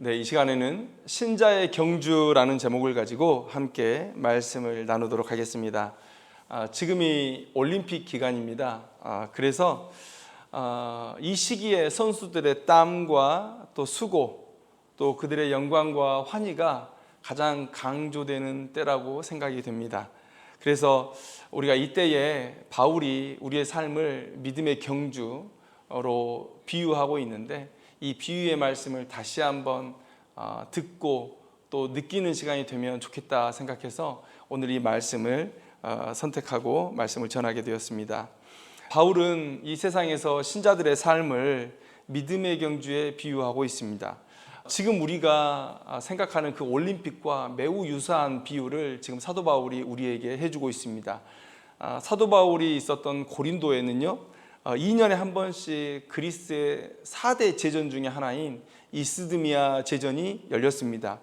네, 이 시간에는 신자의 경주라는 제목을 가지고 함께 말씀을 나누도록 하겠습니다. 지금이 올림픽 기간입니다. 그래서 이 시기에 선수들의 땀과 또 수고, 또 그들의 영광과 환희가 가장 강조되는 때라고 생각이 됩니다. 그래서 우리가 이때에 바울이 우리의 삶을 믿음의 경주로 비유하고 있는데, 이 비유의 말씀을 다시 한번 듣고 또 느끼는 시간이 되면 좋겠다 생각해서 오늘 이 말씀을 선택하고 말씀을 전하게 되었습니다. 바울은 이 세상에서 신자들의 삶을 믿음의 경주에 비유하고 있습니다. 지금 우리가 생각하는 그 올림픽과 매우 유사한 비유를 지금 사도 바울이 우리에게 해주고 있습니다. 사도 바울이 있었던 고린도에는요, 2년에 한 번씩 그리스의 4대 제전 중에 하나인 이스드미아 제전이 열렸습니다.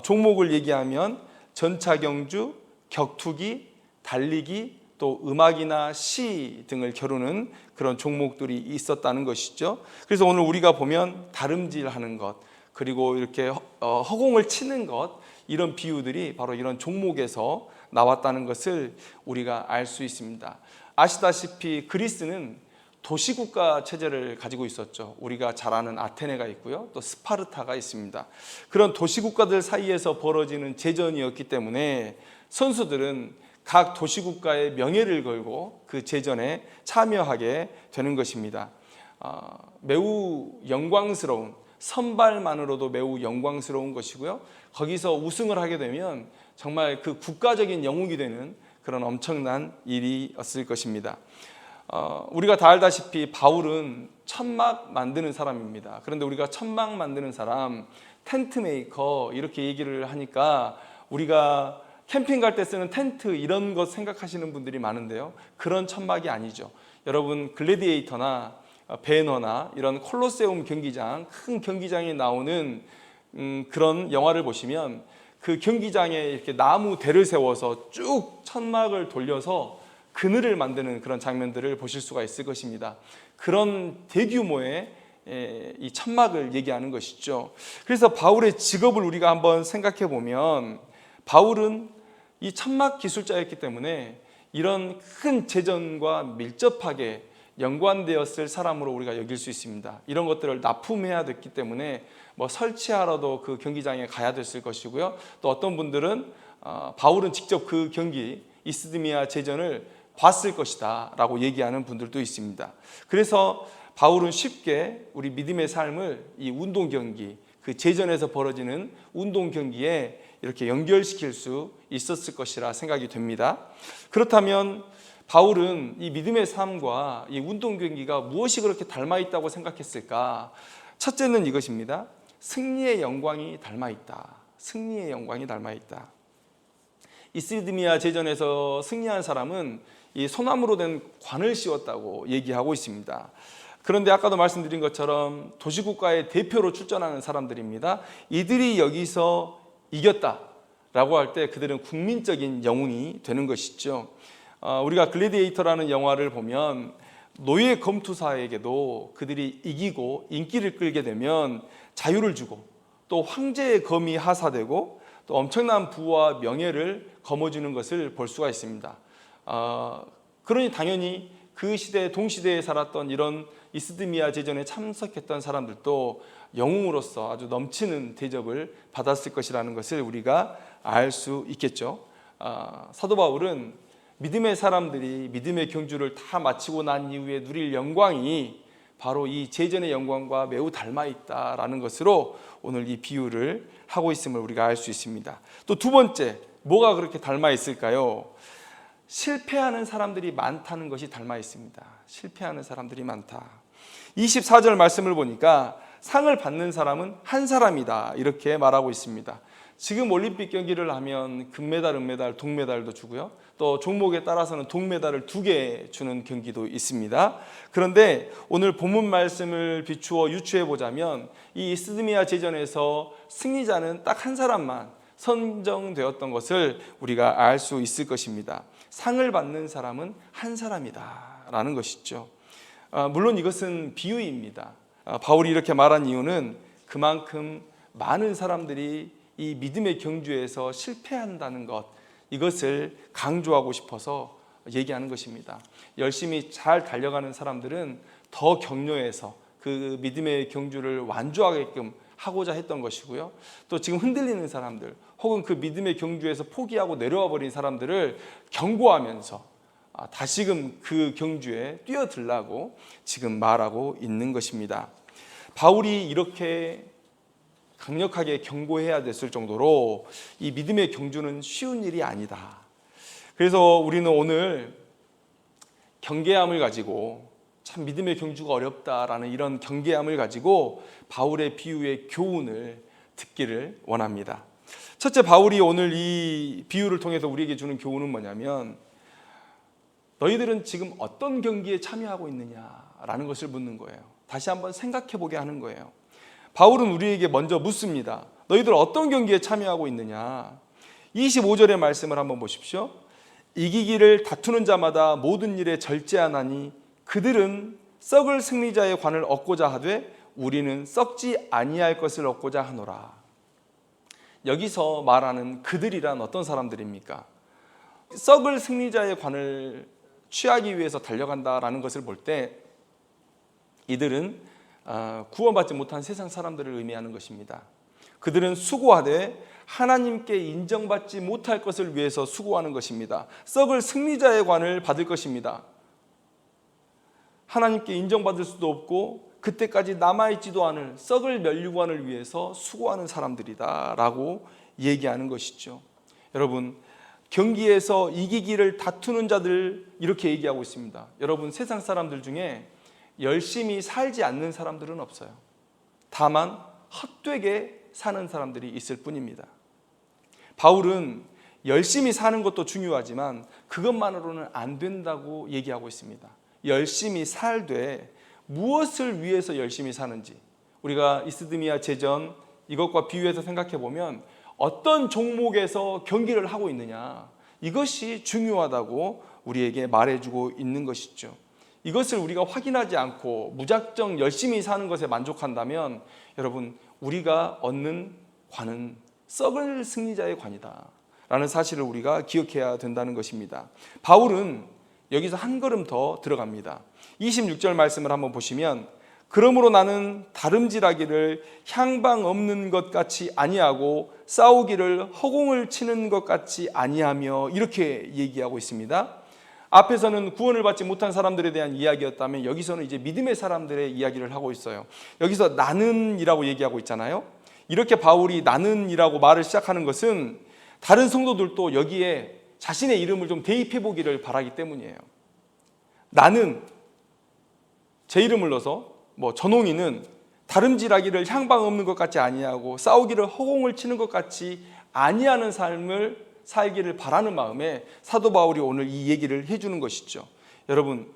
종목을 얘기하면 전차경주, 격투기, 달리기, 또 음악이나 시 등을 겨루는 그런 종목들이 있었다는 것이죠. 그래서 오늘 우리가 보면 다름질하는 것, 그리고 이렇게 허공을 치는 것, 이런 비유들이 바로 이런 종목에서 나왔다는 것을 우리가 알 수 있습니다. 아시다시피 그리스는 도시국가 체제를 가지고 있었죠. 우리가 잘 아는 아테네가 있고요, 또 스파르타가 있습니다. 그런 도시국가들 사이에서 벌어지는 제전이었기 때문에 선수들은 각 도시국가의 명예를 걸고 그 제전에 참여하게 되는 것입니다. 매우 영광스러운, 선발만으로도 매우 영광스러운 것이고요, 거기서 우승을 하게 되면 정말 그 국가적인 영웅이 되는 그런 엄청난 일이었을 것입니다. 우리가 다 알다시피 바울은 천막 만드는 사람입니다. 그런데 우리가 천막 만드는 사람, 텐트 메이커 이렇게 얘기를 하니까 우리가 캠핑 갈 때 쓰는 텐트 이런 것 생각하시는 분들이 많은데요, 그런 천막이 아니죠. 여러분 글래디에이터나 배너나 이런 콜로세움 경기장, 큰 경기장에 나오는 그런 영화를 보시면 그 경기장에 이렇게 나무 대를 세워서 쭉 천막을 돌려서 그늘을 만드는 그런 장면들을 보실 수가 있을 것입니다. 그런 대규모의 이 천막을 얘기하는 것이죠. 그래서 바울의 직업을 우리가 한번 생각해 보면 바울은 이 천막 기술자였기 때문에 이런 큰 제전과 밀접하게 연관되었을 사람으로 우리가 여길 수 있습니다. 이런 것들을 납품해야 됐기 때문에 뭐 설치하러도 그 경기장에 가야 됐을 것이고요, 또 어떤 분들은 바울은 직접 그 경기 이스드미아 제전을 봤을 것이다 라고 얘기하는 분들도 있습니다. 그래서 바울은 쉽게 우리 믿음의 삶을 이 운동 경기, 그 제전에서 벌어지는 운동 경기에 이렇게 연결시킬 수 있었을 것이라 생각이 됩니다. 그렇다면 바울은 이 믿음의 삶과 이 운동 경기가 무엇이 그렇게 닮아 있다고 생각했을까? 첫째는 이것입니다. 승리의 영광이 닮아 있다. 승리의 영광이 닮아 있다. 이스드미아 제전에서 승리한 사람은 이 소나무로 된 관을 씌웠다고 얘기하고 있습니다. 그런데 아까도 말씀드린 것처럼 도시국가의 대표로 출전하는 사람들입니다. 이들이 여기서 이겼다라고 할 때 그들은 국민적인 영웅이 되는 것이죠. 우리가 글래디에이터라는 영화를 보면 노예 검투사에게도 그들이 이기고 인기를 끌게 되면 자유를 주고 또 황제의 검이 하사되고 또 엄청난 부와 명예를 거머쥐는 것을 볼 수가 있습니다. 그러니 당연히 그 시대 동시대에 살았던 이런 이스드미아 제전에 참석했던 사람들도 영웅으로서 아주 넘치는 대접을 받았을 것이라는 것을 우리가 알 수 있겠죠. 사도 바울은 믿음의 사람들이 믿음의 경주를 다 마치고 난 이후에 누릴 영광이 바로 이 제전의 영광과 매우 닮아 있다라는 것으로 오늘 이 비유를 하고 있음을 우리가 알 수 있습니다. 또 두 번째, 뭐가 그렇게 닮아 있을까요? 실패하는 사람들이 많다는 것이 닮아 있습니다. 실패하는 사람들이 많다. 24절 말씀을 보니까 상을 받는 사람은 한 사람이다 이렇게 말하고 있습니다. 지금 올림픽 경기를 하면 금메달, 은메달, 동메달도 주고요, 또 종목에 따라서는 동메달을 2개 주는 경기도 있습니다. 그런데 오늘 본문 말씀을 비추어 유추해 보자면 이 이스드미아 제전에서 승리자는 딱 한 사람만 선정되었던 것을 우리가 알 수 있을 것입니다. 상을 받는 사람은 한 사람이다 라는 것이죠. 물론 이것은 비유입니다. 바울이 이렇게 말한 이유는 그만큼 많은 사람들이 이 믿음의 경주에서 실패한다는 것, 이것을 강조하고 싶어서 얘기하는 것입니다. 열심히 잘 달려가는 사람들은 더 격려해서 그 믿음의 경주를 완주하게끔 하고자 했던 것이고요. 또 지금 흔들리는 사람들, 혹은 그 믿음의 경주에서 포기하고 내려와 버린 사람들을 경고하면서 다시금 그 경주에 뛰어들라고 지금 말하고 있는 것입니다. 바울이 이렇게 강력하게 경고해야 됐을 정도로 이 믿음의 경주는 쉬운 일이 아니다. 그래서 우리는 오늘 경계함을 가지고, 참 믿음의 경주가 어렵다라는 이런 경계함을 가지고 바울의 비유의 교훈을 듣기를 원합니다. 첫째, 바울이 오늘 이 비유를 통해서 우리에게 주는 교훈은 뭐냐면, 너희들은 지금 어떤 경기에 참여하고 있느냐라는 것을 묻는 거예요. 다시 한번 생각해 보게 하는 거예요. 바울은 우리에게 먼저 묻습니다. 너희들 어떤 경기에 참여하고 있느냐? 25절의 말씀을 한번 보십시오. 이기기를 다투는 자마다 모든 일에 절제하나니 그들은 썩을 승리자의 관을 얻고자 하되 우리는 썩지 아니할 것을 얻고자 하노라. 여기서 말하는 그들이란 어떤 사람들입니까? 썩을 승리자의 관을 취하기 위해서 달려간다라는 것을 볼 때 이들은 구원받지 못한 세상 사람들을 의미하는 것입니다. 그들은 수고하되 하나님께 인정받지 못할 것을 위해서 수고하는 것입니다. 썩을 승리자의 관을 받을 것입니다. 하나님께 인정받을 수도 없고 그때까지 남아있지도 않을 썩을 면류관을 위해서 수고하는 사람들이다 라고 얘기하는 것이죠. 여러분, 경기에서 이기기를 다투는 자들, 이렇게 얘기하고 있습니다. 여러분, 세상 사람들 중에 열심히 살지 않는 사람들은 없어요. 다만 헛되게 사는 사람들이 있을 뿐입니다. 바울은 열심히 사는 것도 중요하지만 그것만으로는 안 된다고 얘기하고 있습니다. 열심히 살되 무엇을 위해서 열심히 사는지, 우리가 이스드미아 제전 이것과 비유해서 생각해 보면 어떤 종목에서 경기를 하고 있느냐, 이것이 중요하다고 우리에게 말해주고 있는 것이죠. 이것을 우리가 확인하지 않고 무작정 열심히 사는 것에 만족한다면 여러분, 우리가 얻는 관은 썩을 승리자의 관이다 라는 사실을 우리가 기억해야 된다는 것입니다. 바울은 여기서 한 걸음 더 들어갑니다. 26절 말씀을 한번 보시면, 그러므로 나는 다름질하기를 향방 없는 것 같이 아니하고 싸우기를 허공을 치는 것 같이 아니하며, 이렇게 얘기하고 있습니다. 앞에서는 구원을 받지 못한 사람들에 대한 이야기였다면 여기서는 이제 믿음의 사람들의 이야기를 하고 있어요. 여기서 나는이라고 얘기하고 있잖아요. 이렇게 바울이 나는이라고 말을 시작하는 것은 다른 성도들도 여기에 자신의 이름을 좀 대입해 보기를 바라기 때문이에요. 나는, 제 이름을 넣어서 전홍이는 다름질하기를 향방 없는 것 같지 아니하고 싸우기를 허공을 치는 것 같이 아니하는 삶을 살기를 바라는 마음에 사도 바울이 오늘 이 얘기를 해주는 것이죠. 여러분,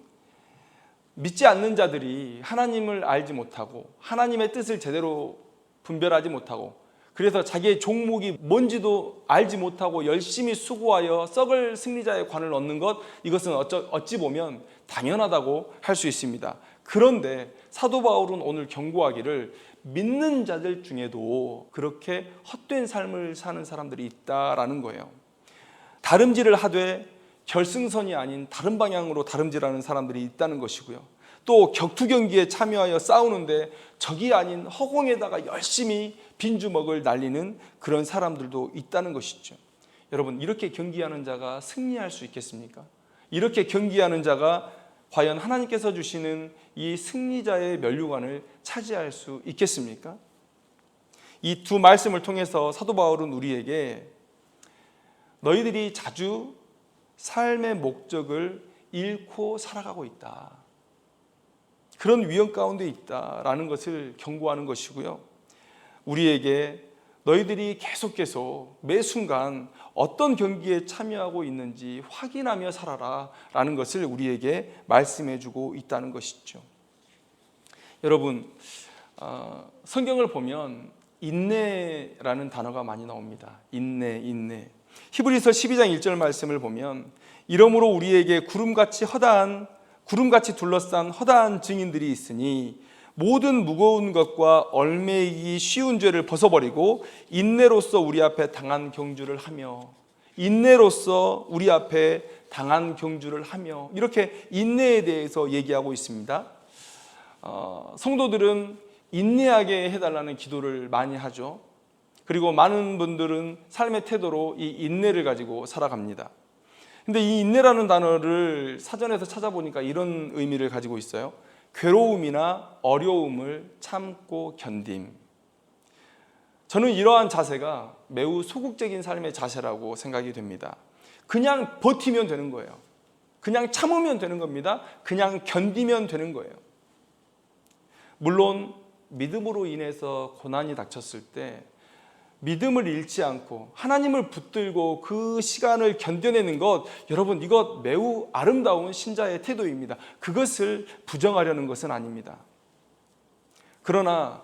믿지 않는 자들이 하나님을 알지 못하고 하나님의 뜻을 제대로 분별하지 못하고, 그래서 자기의 종목이 뭔지도 알지 못하고 열심히 수고하여 썩을 승리자의 관을 얻는 것, 이것은 어찌 보면 당연하다고 할 수 있습니다. 그런데 사도 바울은 오늘 경고하기를 믿는 자들 중에도 그렇게 헛된 삶을 사는 사람들이 있다라는 거예요. 다름질을 하되 결승선이 아닌 다른 방향으로 다름질하는 사람들이 있다는 것이고요. 또 격투 경기에 참여하여 싸우는데 적이 아닌 허공에다가 열심히 빈주먹을 날리는 그런 사람들도 있다는 것이죠. 여러분, 이렇게 경기하는 자가 승리할 수 있겠습니까? 이렇게 경기하는 자가 과연 하나님께서 주시는 이 승리자의 면류관을 차지할 수 있겠습니까? 이 두 말씀을 통해서 사도 바울은 우리에게 너희들이 자주 삶의 목적을 잃고 살아가고 있다, 그런 위험 가운데 있다라는 것을 경고하는 것이고요. 우리에게 너희들이 계속 매 순간 어떤 경기에 참여하고 있는지 확인하며 살아라 라는 것을 우리에게 말씀해 주고 있다는 것이죠. 여러분, 성경을 보면 인내라는 단어가 많이 나옵니다. 인내. 히브리서 12장 1절 말씀을 보면, 이러므로 우리에게 구름같이 둘러싼 허다한 증인들이 있으니 모든 무거운 것과 얽매이기 쉬운 죄를 벗어버리고 인내로서 우리 앞에 당한 경주를 하며, 인내로서 우리 앞에 당한 경주를 하며, 이렇게 인내에 대해서 얘기하고 있습니다. 성도들은 인내하게 해달라는 기도를 많이 하죠. 그리고 많은 분들은 삶의 태도로 이 인내를 가지고 살아갑니다. 근데 이 인내라는 단어를 사전에서 찾아보니까 이런 의미를 가지고 있어요. 괴로움이나 어려움을 참고 견딤. 저는 이러한 자세가 매우 소극적인 삶의 자세라고 생각이 됩니다. 그냥 버티면 되는 거예요. 그냥 참으면 되는 겁니다. 그냥 견디면 되는 거예요. 물론 믿음으로 인해서 고난이 닥쳤을 때 믿음을 잃지 않고 하나님을 붙들고 그 시간을 견뎌내는 것, 여러분, 이것 매우 아름다운 신자의 태도입니다. 그것을 부정하려는 것은 아닙니다. 그러나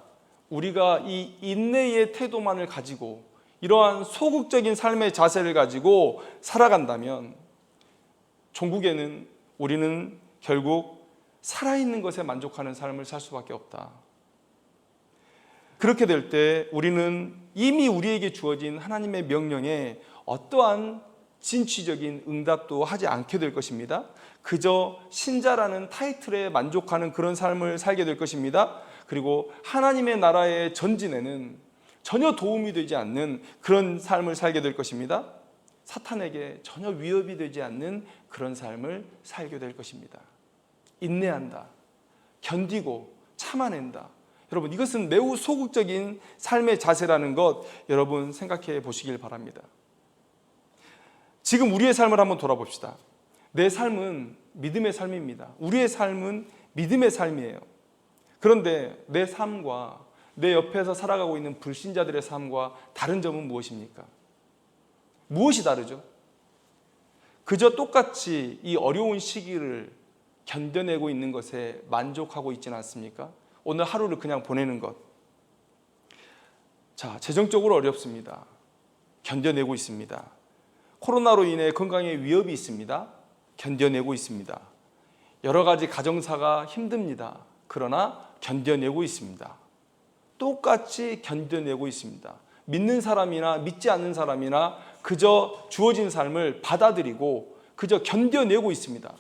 우리가 이 인내의 태도만을 가지고 이러한 소극적인 삶의 자세를 가지고 살아간다면 종국에는 우리는 결국 살아있는 것에 만족하는 삶을 살 수밖에 없다. 그렇게 될 때 우리는 이미 우리에게 주어진 하나님의 명령에 어떠한 진취적인 응답도 하지 않게 될 것입니다. 그저 신자라는 타이틀에 만족하는 그런 삶을 살게 될 것입니다. 그리고 하나님의 나라의 전진에는 전혀 도움이 되지 않는 그런 삶을 살게 될 것입니다. 사탄에게 전혀 위협이 되지 않는 그런 삶을 살게 될 것입니다. 인내한다, 견디고 참아낸다. 여러분, 이것은 매우 소극적인 삶의 자세라는 것, 여러분 생각해 보시길 바랍니다. 지금 우리의 삶을 한번 돌아봅시다. 내 삶은 믿음의 삶입니다. 우리의 삶은 믿음의 삶이에요. 그런데 내 삶과 내 옆에서 살아가고 있는 불신자들의 삶과 다른 점은 무엇입니까? 무엇이 다르죠? 그저 똑같이 이 어려운 시기를 견뎌내고 있는 것에 만족하고 있지는 않습니까? 오늘 하루를 그냥 보내는 것. 자, 재정적으로 어렵습니다. 견뎌내고 있습니다. 코로나로 인해 건강에 위협이 있습니다. 견뎌내고 있습니다. 여러 가지 가정사가 힘듭니다. 그러나 견뎌내고 있습니다. 똑같이 견뎌내고 있습니다. 믿는 사람이나 믿지 않는 사람이나 그저 주어진 삶을 받아들이고 그저 견뎌내고 있습니다.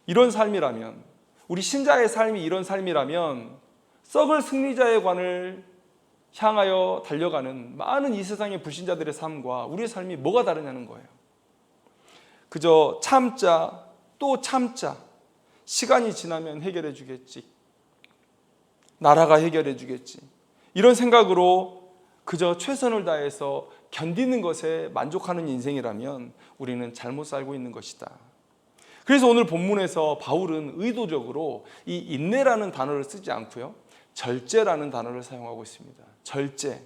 이런 삶이라면, 우리 신자의 삶이 이런 삶이라면 썩을 승리자의 관을 향하여 달려가는 많은 이 세상의 불신자들의 삶과 우리의 삶이 뭐가 다르냐는 거예요. 그저 참자, 또 참자, 시간이 지나면 해결해 주겠지, 나라가 해결해 주겠지, 이런 생각으로 그저 최선을 다해서 견디는 것에 만족하는 인생이라면 우리는 잘못 살고 있는 것이다. 그래서 오늘 본문에서 바울은 의도적으로 이 인내라는 단어를 쓰지 않고요, 절제라는 단어를 사용하고 있습니다. 절제.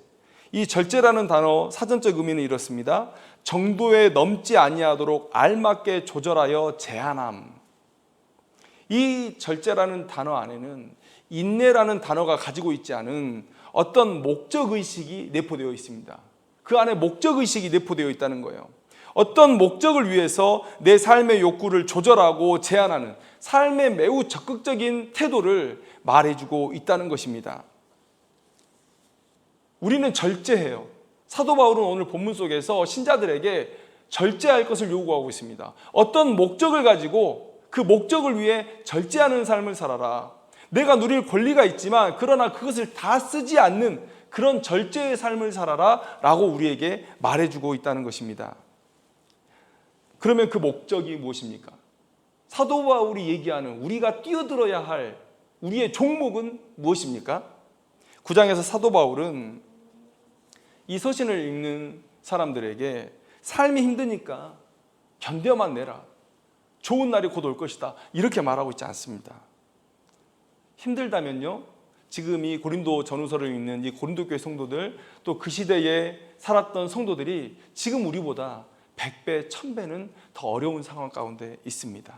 이 절제라는 단어 사전적 의미는 이렇습니다. 정도에 넘지 아니하도록 알맞게 조절하여 제한함. 이 절제라는 단어 안에는 인내라는 단어가 가지고 있지 않은 어떤 목적의식이 내포되어 있습니다. 그 안에 목적의식이 내포되어 있다는 거예요. 어떤 목적을 위해서 내 삶의 욕구를 조절하고 제한하는 삶의 매우 적극적인 태도를 말해주고 있다는 것입니다. 우리는 절제해요. 사도 바울은 오늘 본문 속에서 신자들에게 절제할 것을 요구하고 있습니다. 어떤 목적을 가지고 그 목적을 위해 절제하는 삶을 살아라. 내가 누릴 권리가 있지만 그러나 그것을 다 쓰지 않는 그런 절제의 삶을 살아라 라고 우리에게 말해주고 있다는 것입니다. 그러면 그 목적이 무엇입니까? 사도 바울이 얘기하는 우리가 뛰어들어야 할 우리의 종목은 무엇입니까? 9장에서 사도 바울은 이 서신을 읽는 사람들에게 삶이 힘드니까 견뎌만 내라, 좋은 날이 곧 올 것이다, 이렇게 말하고 있지 않습니다. 힘들다면요, 지금 이 고린도 전후서를 읽는 이 고린도 교회 성도들, 또 그 시대에 살았던 성도들이 지금 우리보다 100배, 1000배는 더 어려운 상황 가운데 있습니다.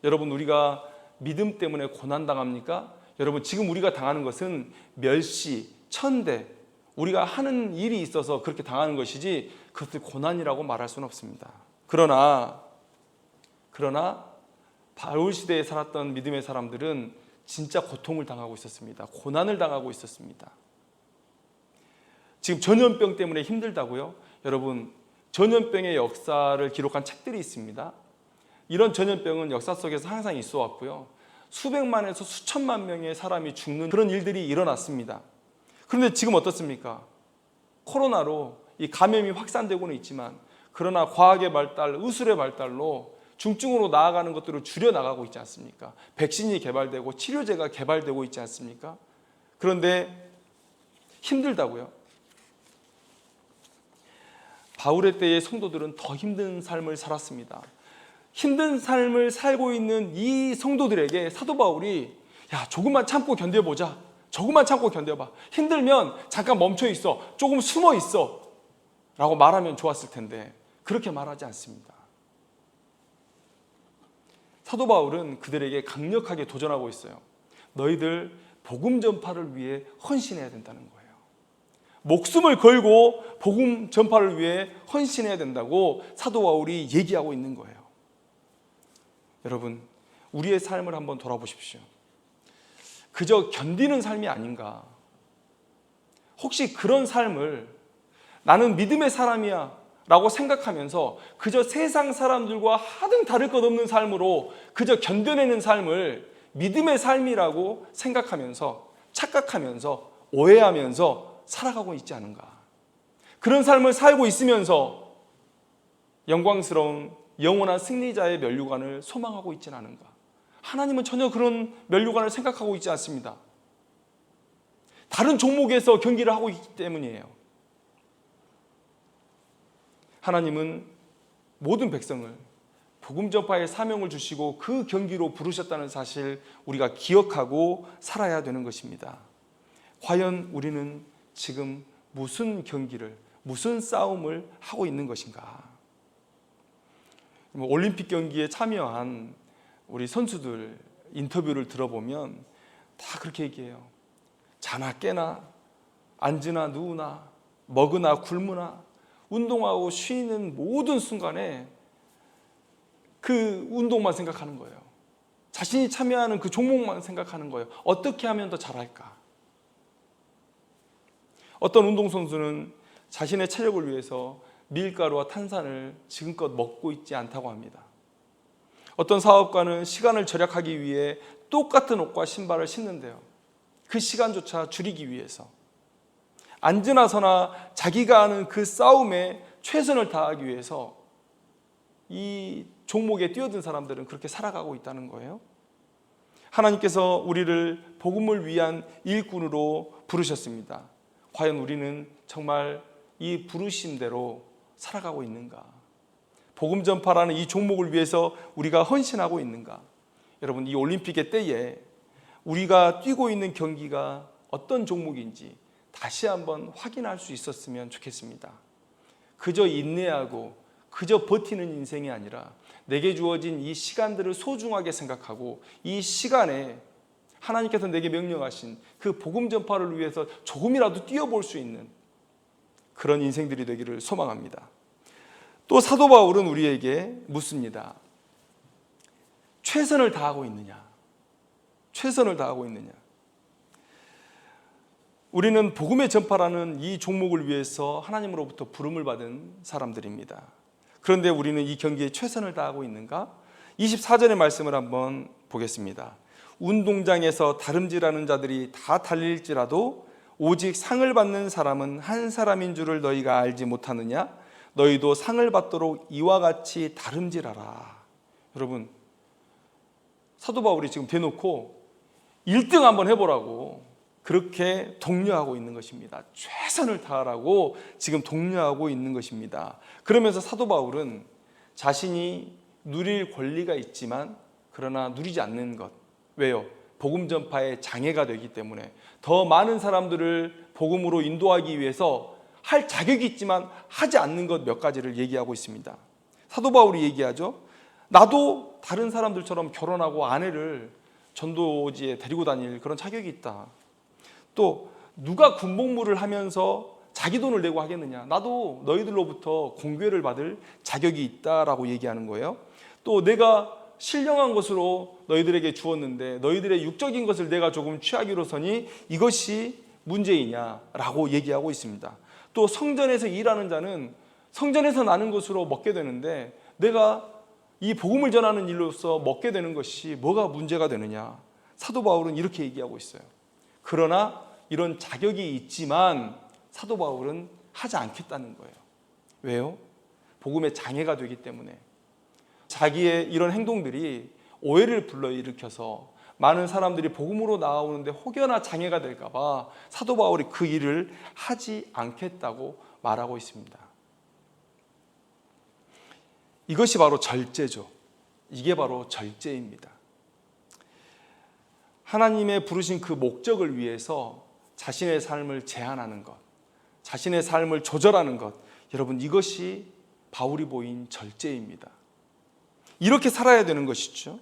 여러분, 우리가 믿음 때문에 고난당합니까? 여러분, 지금 우리가 당하는 것은 멸시, 천대, 우리가 하는 일이 있어서 그렇게 당하는 것이지 그것을 고난이라고 말할 수는 없습니다. 그러나 바울 시대에 살았던 믿음의 사람들은 진짜 고통을 당하고 있었습니다. 고난을 당하고 있었습니다. 지금 전염병 때문에 힘들다고요? 여러분, 전염병의 역사를 기록한 책들이 있습니다. 이런 전염병은 역사 속에서 항상 있어 왔고요. 수백만에서 수천만 명의 사람이 죽는 그런 일들이 일어났습니다. 그런데 지금 어떻습니까? 코로나로 이 감염이 확산되고는 있지만, 그러나 과학의 발달, 의술의 발달로 중증으로 나아가는 것들을 줄여나가고 있지 않습니까? 백신이 개발되고 치료제가 개발되고 있지 않습니까? 그런데 힘들다고요? 바울의 때의 성도들은 더 힘든 삶을 살았습니다. 힘든 삶을 살고 있는 이 성도들에게 사도 바울이 야, 조금만 참고 견뎌보자. 조금만 참고 견뎌봐. 힘들면 잠깐 멈춰 있어. 조금 숨어 있어. 라고 말하면 좋았을 텐데 그렇게 말하지 않습니다. 사도 바울은 그들에게 강력하게 도전하고 있어요. 너희들 복음 전파를 위해 헌신해야 된다는 거예요. 목숨을 걸고 복음 전파를 위해 헌신해야 된다고 사도 바울이 얘기하고 있는 거예요. 여러분, 우리의 삶을 한번 돌아보십시오. 그저 견디는 삶이 아닌가? 혹시 그런 삶을 나는 믿음의 사람이야 라고 생각하면서 그저 세상 사람들과 하등 다를 것 없는 삶으로 그저 견뎌내는 삶을 믿음의 삶이라고 생각하면서 착각하면서 오해하면서 살아가고 있지 않은가? 그런 삶을 살고 있으면서 영광스러운 영원한 승리자의 면류관을 소망하고 있지는 않은가? 하나님은 전혀 그런 면류관을 생각하고 있지 않습니다. 다른 종목에서 경기를 하고 있기 때문이에요. 하나님은 모든 백성을 복음 전파의 사명을 주시고 그 경기로 부르셨다는 사실 우리가 기억하고 살아야 되는 것입니다. 과연 우리는 지금 무슨 경기를, 무슨 싸움을 하고 있는 것인가? 올림픽 경기에 참여한 우리 선수들 인터뷰를 들어보면 다 그렇게 얘기해요. 자나 깨나 앉으나 누우나 먹으나 굶으나 운동하고 쉬는 모든 순간에 그 운동만 생각하는 거예요. 자신이 참여하는 그 종목만 생각하는 거예요. 어떻게 하면 더 잘할까? 어떤 운동선수는 자신의 체력을 위해서 밀가루와 탄산을 지금껏 먹고 있지 않다고 합니다. 어떤 사업가는 시간을 절약하기 위해 똑같은 옷과 신발을 신는데요. 그 시간조차 줄이기 위해서 앉으나 서나 자기가 하는 그 싸움에 최선을 다하기 위해서 이 종목에 뛰어든 사람들은 그렇게 살아가고 있다는 거예요. 하나님께서 우리를 복음을 위한 일꾼으로 부르셨습니다. 과연 우리는 정말 이 부르심대로 살아가고 있는가? 복음 전파라는 이 종목을 위해서 우리가 헌신하고 있는가? 여러분, 이 올림픽의 때에 우리가 뛰고 있는 경기가 어떤 종목인지 다시 한번 확인할 수 있었으면 좋겠습니다. 그저 인내하고 그저 버티는 인생이 아니라 내게 주어진 이 시간들을 소중하게 생각하고 이 시간에 하나님께서 내게 명령하신 그 복음 전파를 위해서 조금이라도 뛰어볼 수 있는 그런 인생들이 되기를 소망합니다. 또 사도 바울은 우리에게 묻습니다. 최선을 다하고 있느냐? 최선을 다하고 있느냐? 우리는 복음의 전파라는 이 종목을 위해서 하나님으로부터 부름을 받은 사람들입니다. 그런데 우리는 이 경기에 최선을 다하고 있는가? 24절의 말씀을 한번 보겠습니다. 운동장에서 다름질하는 자들이 다 달릴지라도 오직 상을 받는 사람은 한 사람인 줄을 너희가 알지 못하느냐? 너희도 상을 받도록 이와 같이 다름질하라. 여러분, 사도 바울이 지금 대놓고 1등 한번 해보라고 그렇게 독려하고 있는 것입니다. 최선을 다하라고 지금 독려하고 있는 것입니다. 그러면서 사도 바울은 자신이 누릴 권리가 있지만 그러나 누리지 않는 것. 왜요? 복음 전파에 장애가 되기 때문에 더 많은 사람들을 복음으로 인도하기 위해서 할 자격이 있지만 하지 않는 것 몇 가지를 얘기하고 있습니다. 사도 바울이 얘기하죠. 나도 다른 사람들처럼 결혼하고 아내를 전도지에 데리고 다닐 그런 자격이 있다. 또 누가 군복무를 하면서 자기 돈을 내고 하겠느냐? 나도 너희들로부터 공궤를 받을 자격이 있다라고 얘기하는 거예요. 또 내가 신령한 것으로 너희들에게 주었는데 너희들의 육적인 것을 내가 조금 취하기로서니 이것이 문제이냐라고 얘기하고 있습니다. 또 성전에서 일하는 자는 성전에서 나는 것으로 먹게 되는데 내가 이 복음을 전하는 일로서 먹게 되는 것이 뭐가 문제가 되느냐. 사도 바울은 이렇게 얘기하고 있어요. 그러나 이런 자격이 있지만 사도 바울은 하지 않겠다는 거예요. 왜요? 복음의 장애가 되기 때문에. 자기의 이런 행동들이 오해를 불러일으켜서 많은 사람들이 복음으로 나오는데 혹여나 장애가 될까 봐 사도 바울이 그 일을 하지 않겠다고 말하고 있습니다. 이것이 바로 절제죠. 이게 바로 절제입니다. 하나님의 부르신 그 목적을 위해서 자신의 삶을 제한하는 것, 자신의 삶을 조절하는 것, 여러분 이것이 바울이 보인 절제입니다. 이렇게 살아야 되는 것이죠.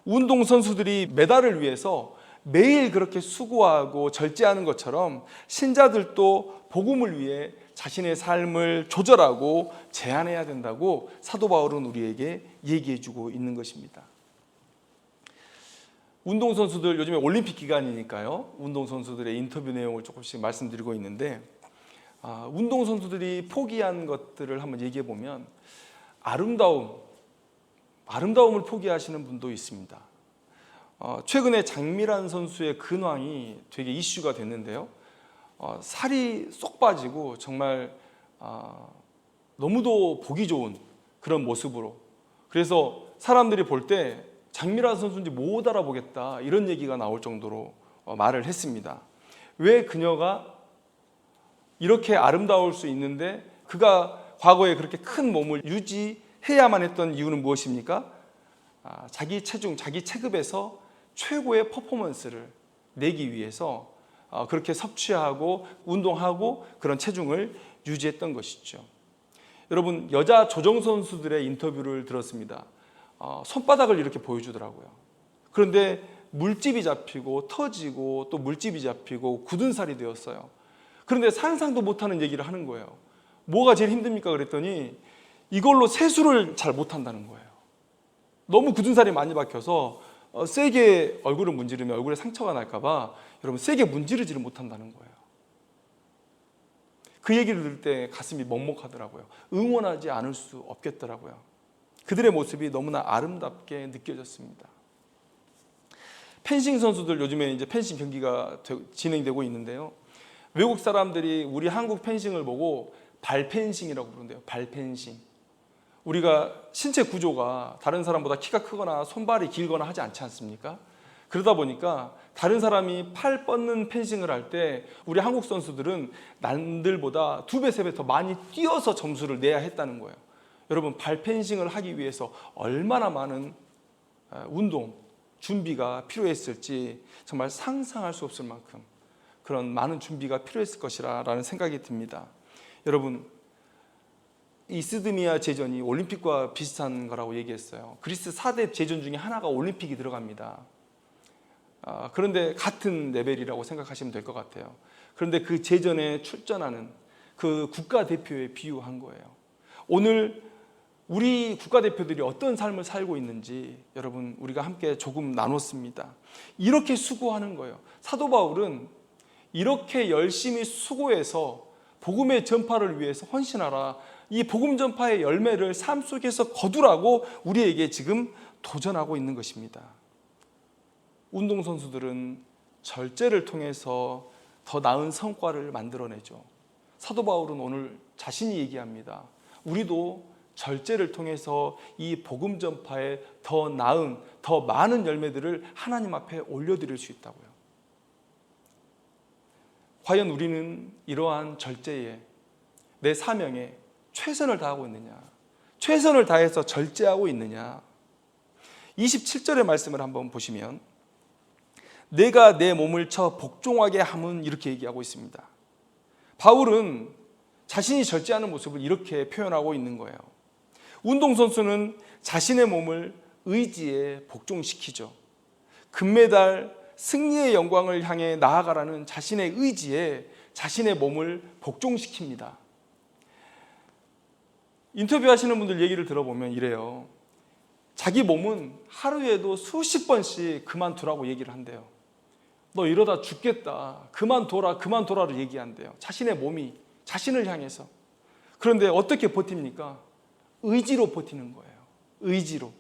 운동선수들이 메달을 위해서 매일 그렇게 수고하고 절제하는 것처럼 신자들도 복음을 위해 자신의 삶을 조절하고 제한해야 된다고 사도 바울은 우리에게 얘기해주고 있는 것입니다. 운동선수들, 요즘에 올림픽 기간이니까요. 운동선수들의 인터뷰 내용을 조금씩 말씀드리고 있는데 운동선수들이 포기한 것들을 한번 얘기해 보면 아름다움을 포기하시는 분도 있습니다. 최근에 장미란 선수의 근황이 되게 이슈가 됐는데요. 살이 쏙 빠지고 정말 너무도 보기 좋은 그런 모습으로, 그래서 사람들이 볼 때 장미란 선수인지 못 알아보겠다 이런 얘기가 나올 정도로 말을 했습니다. 왜 그녀가 이렇게 아름다울 수 있는데 그가 과거에 그렇게 큰 몸을 유지해야만 했던 이유는 무엇입니까? 자기 체중, 자기 체급에서 최고의 퍼포먼스를 내기 위해서 그렇게 섭취하고 운동하고 그런 체중을 유지했던 것이죠. 여러분, 여자 조정 선수들의 인터뷰를 들었습니다. 손바닥을 이렇게 보여주더라고요. 그런데 물집이 잡히고 터지고 또 물집이 잡히고 굳은 살이 되었어요. 그런데 상상도 못하는 얘기를 하는 거예요. 뭐가 제일 힘듭니까? 그랬더니 이걸로 세수를 잘 못한다는 거예요. 너무 굳은 살이 많이 박혀서 세게 얼굴을 문지르면 얼굴에 상처가 날까 봐 여러분 세게 문지르지를 못한다는 거예요. 그 얘기를 들을 때 가슴이 먹먹하더라고요. 응원하지 않을 수 없겠더라고요. 그들의 모습이 너무나 아름답게 느껴졌습니다. 펜싱 선수들, 요즘에 이제 펜싱 경기가 진행되고 있는데요. 외국 사람들이 우리 한국 펜싱을 보고 발펜싱이라고 부른대요. 발펜싱. 우리가 신체 구조가 다른 사람보다 키가 크거나 손발이 길거나 하지 않지 않습니까? 그러다 보니까 다른 사람이 팔 뻗는 펜싱을 할 때 우리 한국 선수들은 남들보다 2배, 3배 더 많이 뛰어서 점수를 내야 했다는 거예요. 여러분, 발펜싱을 하기 위해서 얼마나 많은 운동, 준비가 필요했을지 정말 상상할 수 없을 만큼 그런 많은 준비가 필요했을 것이라는 생각이 듭니다. 여러분, 이스드미아 제전이 올림픽과 비슷한 거라고 얘기했어요. 그리스 4대 제전 중에 하나가 올림픽이 들어갑니다. 그런데 같은 레벨이라고 생각하시면 될 것 같아요. 그런데 그 제전에 출전하는 그 국가대표에 비유한 거예요. 오늘 우리 국가대표들이 어떤 삶을 살고 있는지 여러분 우리가 함께 조금 나눴습니다. 이렇게 수고하는 거예요. 사도 바울은 이렇게 열심히 수고해서 복음의 전파를 위해서 헌신하라, 이 복음 전파의 열매를 삶 속에서 거두라고 우리에게 지금 도전하고 있는 것입니다. 운동선수들은 절제를 통해서 더 나은 성과를 만들어내죠. 사도 바울은 오늘 자신이 얘기합니다. 우리도 절제를 통해서 이 복음 전파에 더 나은, 더 많은 열매들을 하나님 앞에 올려드릴 수 있다고요. 과연 우리는 이러한 절제에, 내 사명에 최선을 다하고 있느냐? 최선을 다해서 절제하고 있느냐? 27절의 말씀을 한번 보시면 내가 내 몸을 쳐 복종하게 함은 이렇게 얘기하고 있습니다. 바울은 자신이 절제하는 모습을 이렇게 표현하고 있는 거예요. 운동선수는 자신의 몸을 의지에 복종시키죠. 금메달, 승리의 영광을 향해 나아가라는 자신의 의지에 자신의 몸을 복종시킵니다. 인터뷰하시는 분들 얘기를 들어보면 이래요. 자기 몸은 하루에도 수십 번씩 그만두라고 얘기를 한대요. 너 이러다 죽겠다. 그만둬라, 그만둬라를 얘기한대요. 자신의 몸이 자신을 향해서. 그런데 어떻게 버팁니까? 의지로 버티는 거예요. 의지로.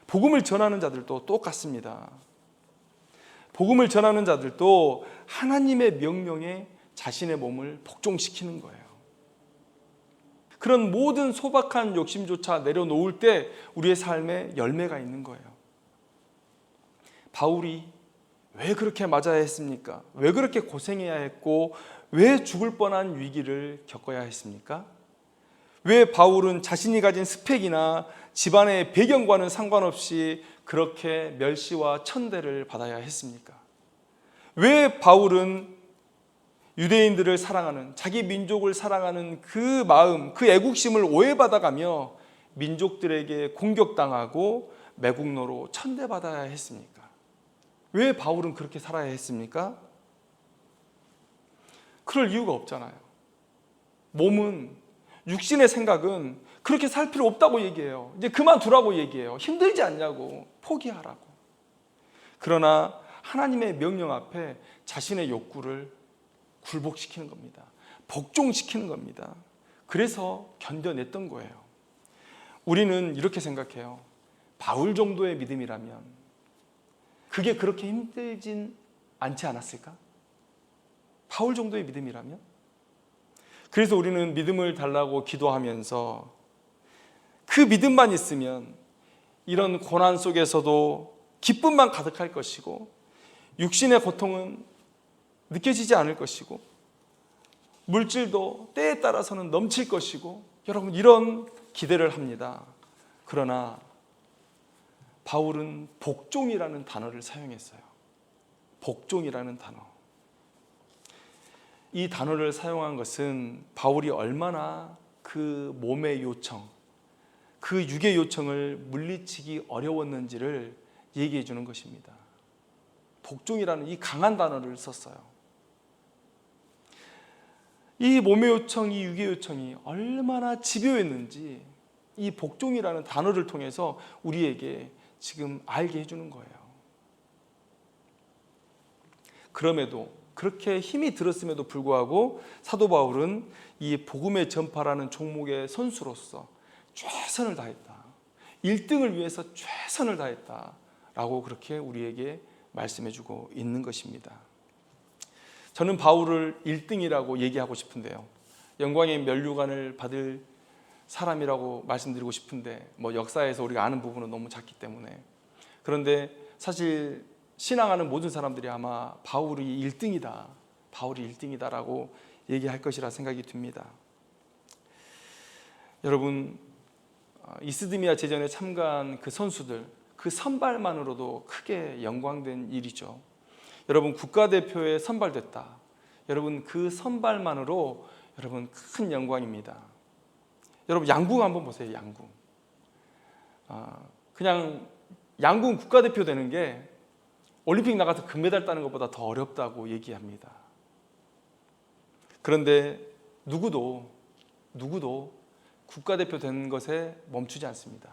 복음을 전하는 자들도 똑같습니다. 복음을 전하는 자들도 하나님의 명령에 자신의 몸을 복종시키는 거예요. 그런 모든 소박한 욕심조차 내려놓을 때 우리의 삶에 열매가 있는 거예요. 바울이 왜 그렇게 맞아야 했습니까? 왜 그렇게 고생해야 했고 왜 죽을 뻔한 위기를 겪어야 했습니까? 왜 바울은 자신이 가진 스펙이나 집안의 배경과는 상관없이 그렇게 멸시와 천대를 받아야 했습니까? 왜 바울은 유대인들을 사랑하는, 자기 민족을 사랑하는 그 마음, 그 애국심을 오해받아가며 민족들에게 공격당하고 매국노로 천대받아야 했습니까? 왜 바울은 그렇게 살아야 했습니까? 그럴 이유가 없잖아요. 몸은, 육신의 생각은 그렇게 살 필요 없다고 얘기해요. 이제 그만두라고 얘기해요. 힘들지 않냐고, 포기하라고. 그러나 하나님의 명령 앞에 자신의 욕구를 굴복시키는 겁니다. 복종시키는 겁니다. 그래서 견뎌냈던 거예요. 우리는 이렇게 생각해요. 바울 정도의 믿음이라면 그게 그렇게 힘들진 않지 않았을까? 바울 정도의 믿음이라면? 그래서 우리는 믿음을 달라고 기도하면서 그 믿음만 있으면 이런 고난 속에서도 기쁨만 가득할 것이고 육신의 고통은 느껴지지 않을 것이고 물질도 때에 따라서는 넘칠 것이고 여러분 이런 기대를 합니다. 그러나 바울은 복종이라는 단어를 사용했어요. 복종이라는 단어. 이 단어를 사용한 것은 바울이 얼마나 그 몸의 요청, 그 육의 요청을 물리치기 어려웠는지를 얘기해 주는 것입니다. 복종이라는 이 강한 단어를 썼어요. 이 몸의 요청, 이 육의 요청이 얼마나 집요했는지 이 복종이라는 단어를 통해서 우리에게 지금 알게 해주는 거예요. 그럼에도 그렇게 힘이 들었음에도 불구하고 사도 바울은 이 복음의 전파라는 종목의 선수로서 최선을 다했다. 1등을 위해서 최선을 다했다. 라고 그렇게 우리에게 말씀해주고 있는 것입니다. 저는 바울을 1등이라고 얘기하고 싶은데요. 영광의 면류관을 받을 사람이라고 말씀드리고 싶은데 역사에서 우리가 아는 부분은 너무 작기 때문에 그런데 사실 신앙하는 모든 사람들이 아마 바울이 1등이다. 바울이 1등이다라고 얘기할 것이라 생각이 듭니다. 여러분 이스드미아 제전에 참가한 그 선수들 그 선발만으로도 크게 영광된 일이죠. 여러분 국가대표에 선발됐다. 여러분 그 선발만으로 여러분 큰 영광입니다. 여러분 양궁 한번 보세요. 양궁. 그냥 양궁 국가대표 되는 게 올림픽 나가서 금메달 따는 것보다 더 어렵다고 얘기합니다. 그런데 누구도 국가대표 된 것에 멈추지 않습니다.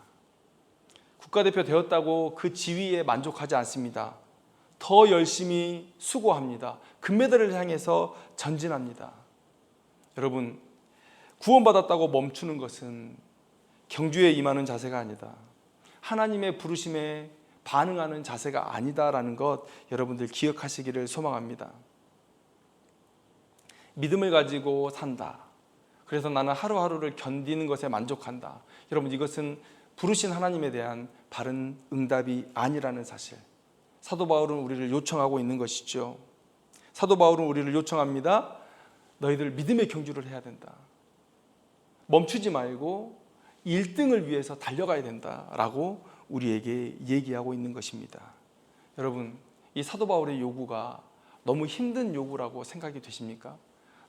국가대표 되었다고 그 지위에 만족하지 않습니다. 더 열심히 수고합니다. 금메달을 향해서 전진합니다. 여러분 구원받았다고 멈추는 것은 경주에 임하는 자세가 아니다. 하나님의 부르심에 반응하는 자세가 아니다라는 것 여러분들 기억하시기를 소망합니다. 믿음을 가지고 산다. 그래서 나는 하루하루를 견디는 것에 만족한다. 여러분 이것은 부르신 하나님에 대한 바른 응답이 아니라는 사실. 사도 바울은 우리를 요청하고 있는 것이죠. 사도 바울은 우리를 요청합니다. 너희들 믿음의 경주를 해야 된다. 멈추지 말고 1등을 위해서 달려가야 된다라고 우리에게 얘기하고 있는 것입니다. 여러분 이 사도 바울의 요구가 너무 힘든 요구라고 생각이 되십니까?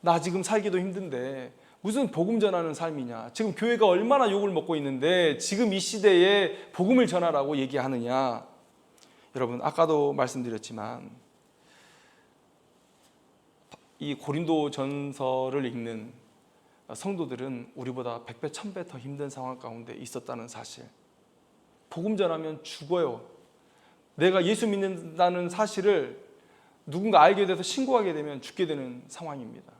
나 지금 살기도 힘든데 무슨 복음 전하는 삶이냐? 지금 교회가 얼마나 욕을 먹고 있는데 지금 이 시대에 복음을 전하라고 얘기하느냐? 여러분 아까도 말씀드렸지만 이 고린도 전서를 읽는 성도들은 우리보다 100배, 1000배 더 힘든 상황 가운데 있었다는 사실. 복음 전하면 죽어요. 내가 예수 믿는다는 사실을 누군가 알게 돼서 신고하게 되면 죽게 되는 상황입니다.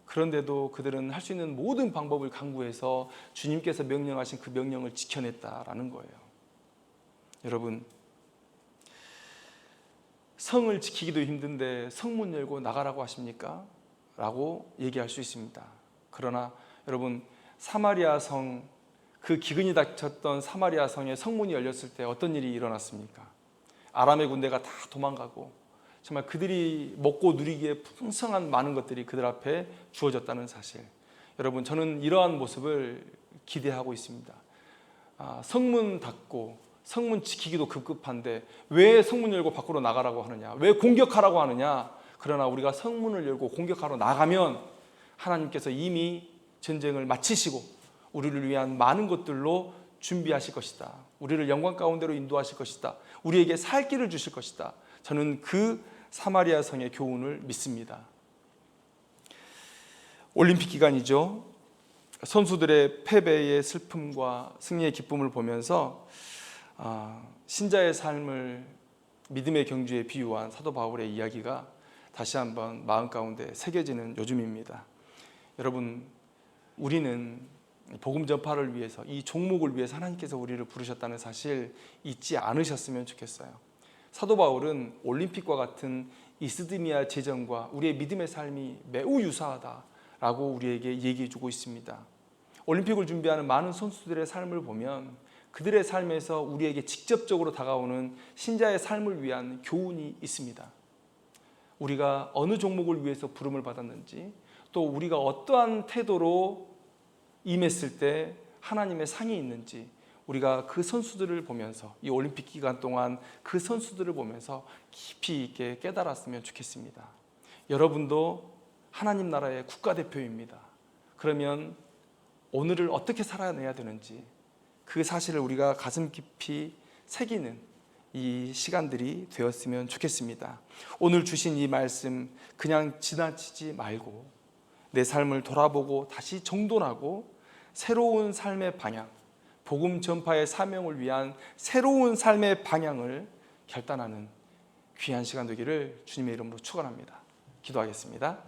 그런데도 그들은 할 수 있는 모든 방법을 강구해서 주님께서 명령하신 그 명령을 지켜냈다라는 거예요. 여러분, 성을 지키기도 힘든데 성문 열고 나가라고 하십니까? 라고 얘기할 수 있습니다. 그러나 여러분, 사마리아 성, 그 기근이 닥쳤던 사마리아 성의 성문이 열렸을 때 어떤 일이 일어났습니까? 아람의 군대가 다 도망가고 정말 그들이 먹고 누리기에 풍성한 많은 것들이 그들 앞에 주어졌다는 사실. 여러분, 저는 이러한 모습을 기대하고 있습니다. 성문 닫고 성문 지키기도 급급한데 왜 성문 열고 밖으로 나가라고 하느냐? 왜 공격하라고 하느냐? 그러나 우리가 성문을 열고 공격하러 나가면 하나님께서 이미 전쟁을 마치시고 우리를 위한 많은 것들로 준비하실 것이다. 우리를 영광 가운데로 인도하실 것이다. 우리에게 살 길을 주실 것이다. 저는 그 사마리아 성의 교훈을 믿습니다. 올림픽 기간이죠. 선수들의 패배의 슬픔과 승리의 기쁨을 보면서 신자의 삶을 믿음의 경주에 비유한 사도 바울의 이야기가 다시 한번 마음 가운데 새겨지는 요즘입니다. 여러분, 우리는 복음 전파를 위해서, 이 종목을 위해서 하나님께서 우리를 부르셨다는 사실 잊지 않으셨으면 좋겠어요. 사도 바울은 올림픽과 같은 이스드미아 제전과 우리의 믿음의 삶이 매우 유사하다라고 우리에게 얘기해 주고 있습니다. 올림픽을 준비하는 많은 선수들의 삶을 보면 그들의 삶에서 우리에게 직접적으로 다가오는 신자의 삶을 위한 교훈이 있습니다. 우리가 어느 종목을 위해서 부름을 받았는지, 또 우리가 어떠한 태도로 임했을 때 하나님의 상이 있는지, 우리가 그 선수들을 보면서, 이 올림픽 기간 동안 그 선수들을 보면서 깊이 있게 깨달았으면 좋겠습니다. 여러분도 하나님 나라의 국가대표입니다. 그러면 오늘을 어떻게 살아내야 되는지 그 사실을 우리가 가슴 깊이 새기는 이 시간들이 되었으면 좋겠습니다. 오늘 주신 이 말씀 그냥 지나치지 말고 내 삶을 돌아보고 다시 정돈하고 새로운 삶의 방향, 복음 전파의 사명을 위한 새로운 삶의 방향을 결단하는 귀한 시간 되기를 주님의 이름으로 축원합니다. 기도하겠습니다.